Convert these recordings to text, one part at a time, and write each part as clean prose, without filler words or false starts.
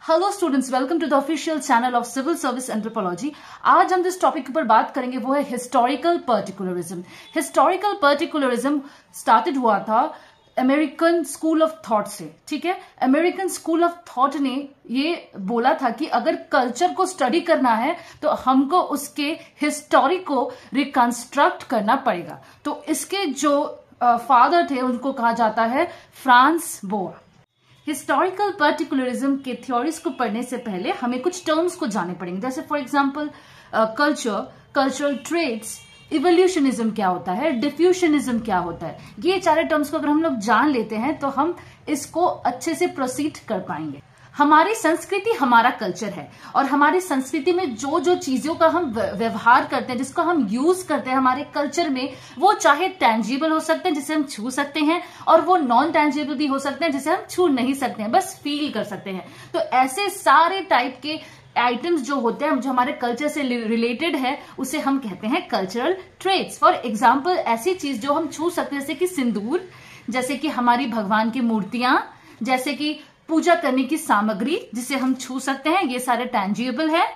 Hello students, welcome to the official channel of civil service anthropology. आज हम जिस topic पर बात करेंगे वो है historical particularism. Historical particularism started हुआ था अमेरिकन स्कूल ऑफ थॉट से। ठीक है, अमेरिकन स्कूल ऑफ थॉट ने ये बोला था कि अगर कल्चर को स्टडी करना है तो हमको उसके हिस्टोरी को रिकंस्ट्रक्ट करना पड़ेगा। तो इसके जो फादर थे उनको कहा जाता है फ्रांस बोआ। हिस्टोरिकल पर्टिकुलरिज्म के थ्योरीज को पढ़ने से पहले हमें कुछ टर्म्स को जानने पड़ेंगे, जैसे for example culture, cultural traits, evolutionism क्या होता है, डिफ्यूशनिज्म क्या होता है। ये चारे टर्म्स को अगर हम लोग जान लेते हैं तो हम इसको अच्छे से प्रोसीड कर पाएंगे। हमारी संस्कृति हमारा कल्चर है और हमारी संस्कृति में जो जो चीजों का हम व्यवहार करते हैं, जिसको हम यूज करते हैं हमारे कल्चर में, वो चाहे टेंजिबल हो सकते हैं जिसे हम छू सकते हैं, और वो नॉन टेंजिबल भी हो सकते हैं जिसे हम छू नहीं सकते हैं, बस फील कर सकते हैं। तो ऐसे सारे टाइप के आइटम्स जो होते हैं जो हमारे कल्चर से रिलेटेड है उसे हम कहते हैं कल्चरल ट्रेट्स। फॉर एग्जाम्पल ऐसी चीज जो हम छू सकते हैं जैसे कि सिंदूर, जैसे कि हमारी भगवान की मूर्तियां, जैसे कि पूजा करने की सामग्री जिसे हम छू सकते हैं, ये सारे टेंजिबल है।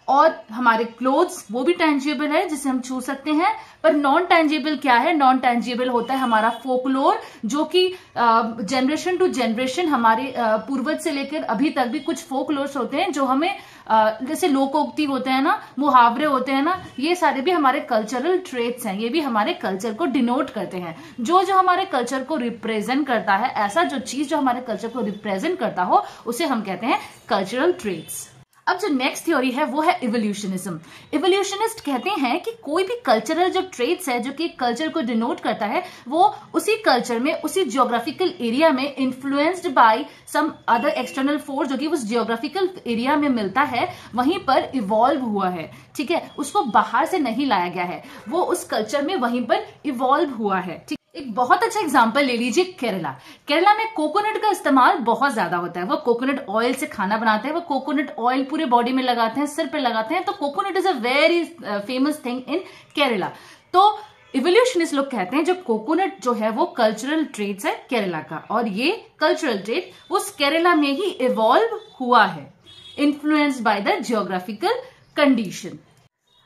और हमारे क्लोथ्स वो भी टेंजिबल है जिसे हम छू सकते हैं। पर नॉन टेंजिबल क्या है? नॉन टेंजिबल होता है हमारा फोकलोर, जो कि जनरेशन टू जनरेशन हमारे पूर्वज से लेकर अभी तक भी कुछ फोकलोर्स होते हैं जो हमें जैसे लोकोक्ति होते हैं ना, मुहावरे होते हैं ना, ये सारे भी हमारे कल्चरल ट्रेट्स हैं। ये भी हमारे कल्चर को डिनोट करते हैं। जो जो हमारे कल्चर को रिप्रेजेंट करता है, ऐसा जो चीज जो हमारे कल्चर को रिप्रेजेंट करता हो उसे हम कहते हैं कल्चरल ट्रेट्स। अब जो नेक्स्ट थ्योरी है वो है इवोल्यूशनिज्म। इवोल्यूशनिस्ट कहते हैं कि कोई भी कल्चरल जो ट्रेट्स है जो कि कल्चर को डिनोट करता है, वो उसी कल्चर में, उसी जियोग्राफिकल एरिया में influenced by some other external force जो कि उस जियोग्राफिकल एरिया में मिलता है, वहीं पर इवॉल्व हुआ है। ठीक है, उसको बाहर से नहीं लाया गया है, वो उस कल्चर में वहीं पर इवॉल्व हुआ है। ठीक, एक बहुत अच्छा एग्जांपल ले लीजिए केरला। केरला में कोकोनट का इस्तेमाल बहुत ज्यादा होता है। वो कोकोनट ऑयल से खाना बनाते हैं, वो कोकोनट ऑयल पूरे बॉडी में लगाते हैं, सिर पे लगाते हैं। तो coconut is a very famous thing in Kerala. तो इवोल्यूशनिस्ट लोग कहते हैं जो कोकोनट जो है वो कल्चरल ट्रेट्स है केरला का, और ये कल्चरल ट्रेट उस केरला में ही इवॉल्व हुआ है, influenced by the geographical condition.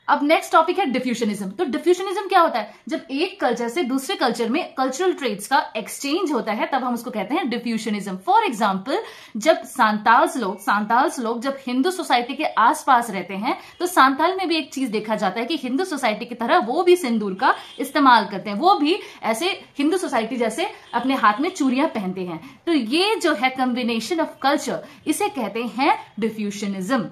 अब नेक्स्ट टॉपिक है डिफ्यूशनिज्म। तो डिफ्यूशनिज्म क्या होता है? जब एक कल्चर से दूसरे कल्चर में कल्चरल ट्रेट्स का एक्सचेंज होता है तब हम उसको कहते हैं डिफ्यूशनिज्म। फॉर एग्जांपल, जब सांताल्स लोग जब हिंदू सोसाइटी के आसपास रहते हैं तो सांताल में भी एक चीज देखा जाता है कि हिंदू सोसाइटी की तरह वो भी सिंदूर का इस्तेमाल करते हैं, वो भी ऐसे हिंदू सोसाइटी जैसे अपने हाथ में चूड़ियां पहनते हैं। तो ये जो है कॉम्बिनेशन ऑफ कल्चर, इसे कहते हैं डिफ्यूशनिज्म।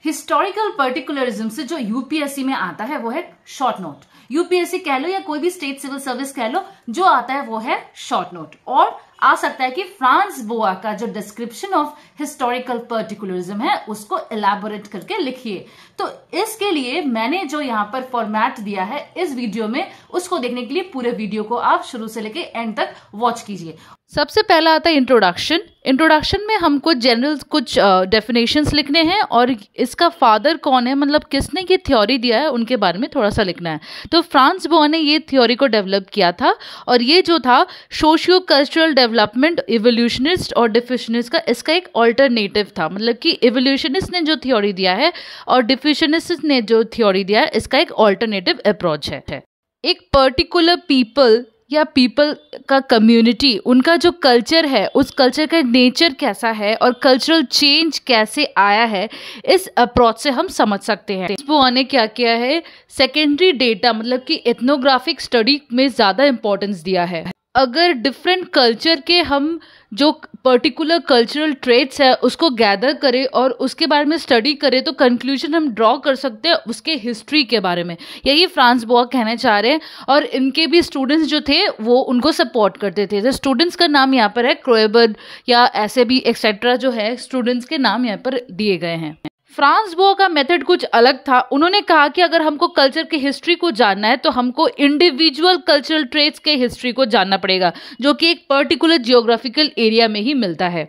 हिस्टोरिकल पर्टिकुलरिज्म से जो यूपीएससी में आता है वो है शॉर्ट नोट। यूपीएससी कह लो या कोई भी स्टेट सिविल सर्विस कह लो, जो आता है वो है शॉर्ट नोट। और आ सकता है कि फ्रांस बोआ का जो डिस्क्रिप्शन ऑफ हिस्टोरिकल पर्टिकुलरिज्म है उसको एलैबोरेट करके लिखिए। तो इसके लिए मैंने जो यहाँ पर फॉर्मेट दिया है इस वीडियो में, उसको देखने के लिए पूरे वीडियो को आप शुरू से लेके एंड तक वॉच कीजिए। सबसे पहला आता है इंट्रोडक्शन। इंट्रोडक्शन में हमको जनरल कुछ डेफिनेशंस लिखने हैं और इसका फादर कौन है, मतलब किसने ये थ्योरी दिया है, उनके बारे में थोड़ा सा लिखना है। तो फ्रांस बोआ ने ये थ्योरी को डेवलप किया था, और ये जो था सोशियो कल्चरल डेवलपमेंट, इवोल्यूशनिस्ट और डिफ्यूशनिस्ट का इसका एक ऑल्टरनेटिव था। मतलब कि इवोल्यूशनिस्ट ने जो थ्योरी दिया है और डिफ्यूशनिस्ट ने जो थ्योरी दिया है, इसका एक ऑल्टरनेटिव अप्रोच है। एक पर्टिकुलर पीपल या पीपल का कम्युनिटी, उनका जो कल्चर है, उस कल्चर का नेचर कैसा है और कल्चरल चेंज कैसे आया है, इस अप्रोच से हम समझ सकते हैं। बोआ ने क्या किया है, सेकेंडरी डेटा मतलब कि एथनोग्राफिक स्टडी में ज़्यादा इंपॉर्टेंस दिया है। अगर डिफरेंट कल्चर के हम जो पर्टिकुलर कल्चरल ट्रेट्स है उसको गैदर करें और उसके बारे में स्टडी करें तो कंक्लूजन हम ड्रॉ कर सकते हैं उसके हिस्ट्री के बारे में। यही फ्रांस बोआ कहना चाह रहे हैं, और इनके भी स्टूडेंट्स जो थे वो उनको सपोर्ट करते थे। तो स्टूडेंट्स का नाम यहाँ पर है क्रोएबर, या ऐसे भी एक्सेट्रा जो है स्टूडेंट्स के नाम यहाँ पर दिए गए हैं। फ्रांस बोआ का मेथड कुछ अलग था। उन्होंने कहा कि अगर हमको कल्चर की हिस्ट्री को जानना है तो हमको इंडिविजुअल कल्चरल ट्रेट्स के हिस्ट्री को जानना पड़ेगा, जो कि एक पर्टिकुलर जियोग्राफिकल एरिया में ही मिलता है।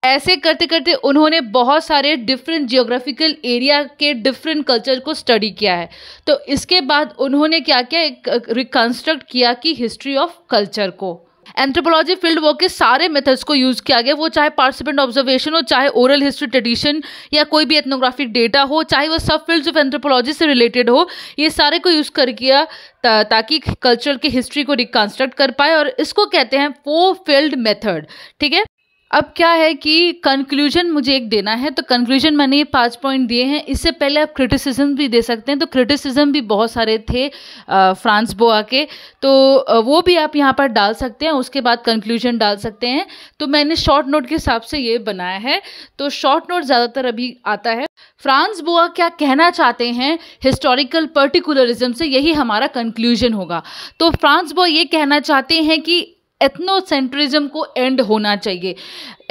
ऐसे करते करते उन्होंने बहुत सारे डिफरेंट जियोग्राफिकल एरिया के डिफरेंट कल्चर को स्टडी किया है। तो इसके बाद उन्होंने क्या किया, एक रिकंस्ट्रक्ट किया कि हिस्ट्री ऑफ कल्चर को। एंथ्रोपोलॉजी फील्ड वर्क के सारे मेथड्स को यूज किया गया, वो चाहे पार्टिसिपेंट ऑब्जर्वेशन हो, चाहे ओरल हिस्ट्री ट्रेडिशन या कोई भी एथनोग्राफिक डेटा हो, चाहे वो सब फील्ड्स ऑफ एंथ्रोपोलॉजी से रिलेटेड हो, ये सारे को यूज कर किया ताकि कल्चर की हिस्ट्री को रिकंस्ट्रक्ट कर पाए, और इसको कहते हैं 4 फील्ड मेथड। ठीक है, अब क्या है कि कंक्लूजन मुझे एक देना है, तो कंक्लूजन मैंने ये 5 पॉइंट दिए हैं। इससे पहले आप क्रिटिसिज्म भी दे सकते हैं, तो क्रिटिसिज्म भी बहुत सारे थे फ्रांस बोआ के, तो वो भी आप यहाँ पर डाल सकते हैं, उसके बाद कंक्लूजन डाल सकते हैं। तो मैंने शॉर्ट नोट के हिसाब से ये बनाया है, तो शॉर्ट नोट ज़्यादातर अभी आता है। फ्रांस बोआ क्या कहना चाहते हैं हिस्टोरिकल पर्टिकुलरिज्म से, यही हमारा कंक्लूजन होगा। तो फ्रांस बोआ ये कहना चाहते हैं कि एथनोसेंट्रिज्म को एंड होना चाहिए।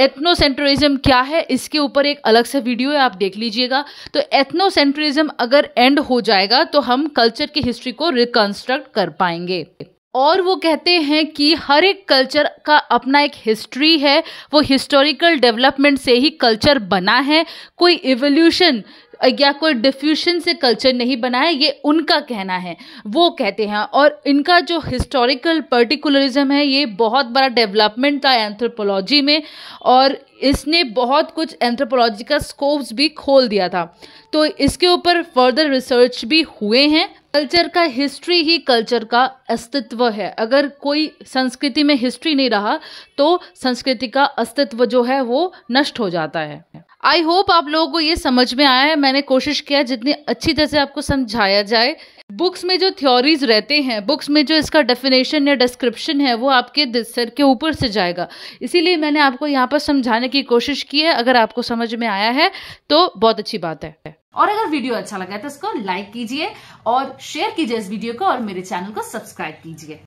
एथनोसेंट्रिज्म क्या है, इसके ऊपर एक अलग से वीडियो है, आप देख लीजिएगा। तो एथनोसेंट्रिज्म अगर एंड हो जाएगा तो हम कल्चर की हिस्ट्री को रिकंस्ट्रक्ट कर पाएंगे। और वो कहते हैं कि हर एक कल्चर का अपना एक हिस्ट्री है, वो हिस्टोरिकल डेवलपमेंट से ही कल्चर बना है, कोई इवोल्यूशन या कोई डिफ्यूजन से कल्चर नहीं बना है, ये उनका कहना है, वो कहते हैं। और इनका जो हिस्टोरिकल पर्टिकुलरिज्म है, ये बहुत बड़ा डेवलपमेंट था एंथ्रोपोलॉजी में, और इसने बहुत कुछ एंथ्रोपोलॉजी का स्कोप्स भी खोल दिया था। तो इसके ऊपर फर्दर रिसर्च भी हुए हैं। कल्चर का हिस्ट्री ही कल्चर का अस्तित्व है। अगर कोई संस्कृति में हिस्ट्री नहीं रहा तो संस्कृति का अस्तित्व जो है वो नष्ट हो जाता है। आई होप आप लोगों को ये समझ में आया है। मैंने कोशिश किया जितनी अच्छी तरह से आपको समझाया जाए। बुक्स में जो थ्योरीज रहते हैं, बुक्स में जो इसका डेफिनेशन या डिस्क्रिप्शन है, वो आपके सर के ऊपर से जाएगा, इसीलिए मैंने आपको यहाँ पर समझाने की कोशिश की है। अगर आपको समझ में आया है तो बहुत अच्छी बात है। और अगर वीडियो अच्छा लगा है तो इसको लाइक कीजिए और शेयर कीजिए इस वीडियो को, और मेरे चैनल को सब्सक्राइब कीजिए।